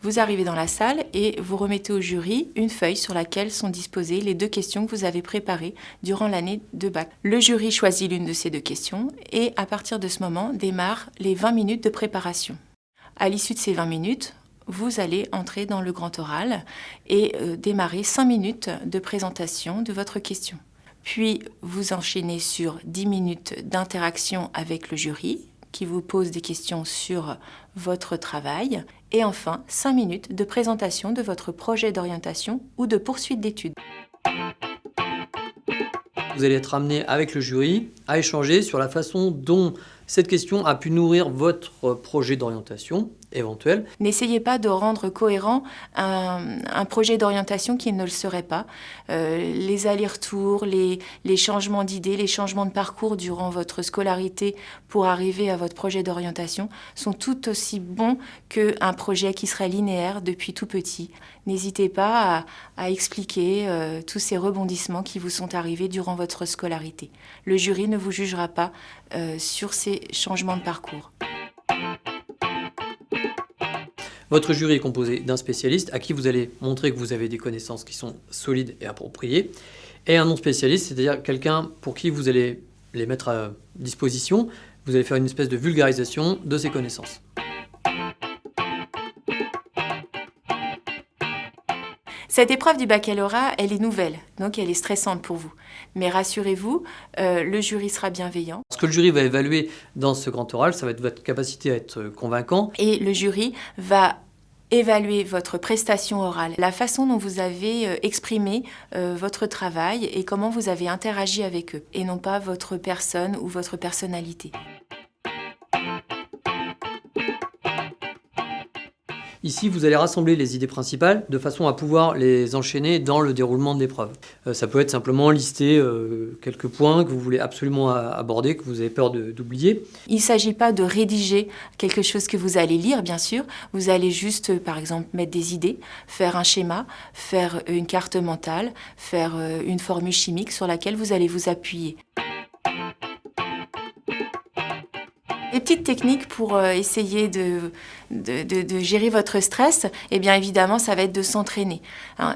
Vous arrivez dans la salle et vous remettez au jury une feuille sur laquelle sont disposées les 2 questions que vous avez préparées durant l'année de bac. Le jury choisit l'une de ces 2 questions et à partir de ce moment démarrent les 20 minutes de préparation. À l'issue de ces 20 minutes, vous allez entrer dans le grand oral et démarrer 5 minutes de présentation de votre question. Puis vous enchaînez sur 10 minutes d'interaction avec le jury qui vous pose des questions sur votre travail. Et enfin, 5 minutes de présentation de votre projet d'orientation ou de poursuite d'études. Vous allez être amené avec le jury à échanger sur la façon dont cette question a pu nourrir votre projet d'orientation éventuel. N'essayez pas de rendre cohérent un projet d'orientation qui ne le serait pas. Les allers-retours, les changements d'idées, les changements de parcours durant votre scolarité pour arriver à votre projet d'orientation sont tout aussi bons qu'un projet qui serait linéaire depuis tout petit. N'hésitez pas à expliquer tous ces rebondissements qui vous sont arrivés durant votre scolarité. Le jury ne vous jugera pas sur ces changements de parcours. Votre jury est composé d'un spécialiste à qui vous allez montrer que vous avez des connaissances qui sont solides et appropriées, et un non-spécialiste, c'est-à-dire quelqu'un pour qui vous allez les mettre à disposition, vous allez faire une espèce de vulgarisation de ces connaissances. Cette épreuve du baccalauréat, elle est nouvelle, donc elle est stressante pour vous. Mais rassurez-vous, le jury sera bienveillant. Ce que le jury va évaluer dans ce grand oral, ça va être votre capacité à être convaincant. Et le jury va évaluer votre prestation orale, la façon dont vous avez exprimé votre travail et comment vous avez interagi avec eux, et non pas votre personne ou votre personnalité. Ici, vous allez rassembler les idées principales de façon à pouvoir les enchaîner dans le déroulement de l'épreuve. Ça peut être simplement lister quelques points que vous voulez absolument aborder, que vous avez peur d'oublier. Il ne s'agit pas de rédiger quelque chose que vous allez lire, bien sûr. Vous allez juste, par exemple, mettre des idées, faire un schéma, faire une carte mentale, faire une formule chimique sur laquelle vous allez vous appuyer. Les petites techniques pour essayer de gérer votre stress, eh bien évidemment, ça va être de s'entraîner.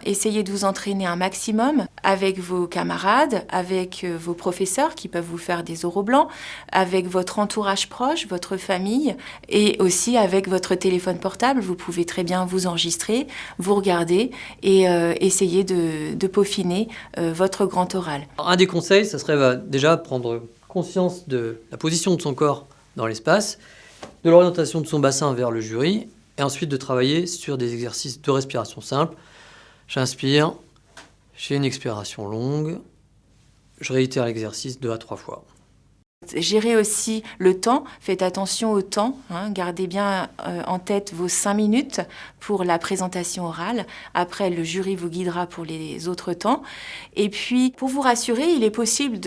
Essayez de vous entraîner un maximum avec vos camarades, avec vos professeurs qui peuvent vous faire des oraux blancs, avec votre entourage proche, votre famille, et aussi avec votre téléphone portable. Vous pouvez très bien vous enregistrer, vous regarder et essayer de peaufiner votre grand oral. Un des conseils, ça serait déjà prendre conscience de la position de son corps dans l'espace, de l'orientation de son bassin vers le jury, et ensuite de travailler sur des exercices de respiration simples. J'inspire, j'ai une expiration longue, je réitère l'exercice 2 à 3 fois. Gérez aussi le temps, faites attention au temps, gardez bien en tête vos 5 minutes pour la présentation orale. Après, le jury vous guidera pour les autres temps. Et puis, pour vous rassurer, il est possible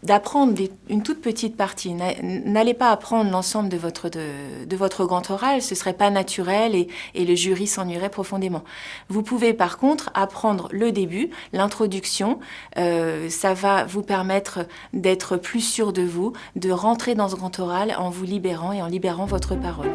d'apprendre une toute petite partie. N'allez pas apprendre l'ensemble de votre grand oral, ce ne serait pas naturel et le jury s'ennuierait profondément. Vous pouvez par contre apprendre le début, l'introduction, ça va vous permettre d'être plus sûr de vous, de rentrer dans ce grand oral en vous libérant et en libérant votre parole.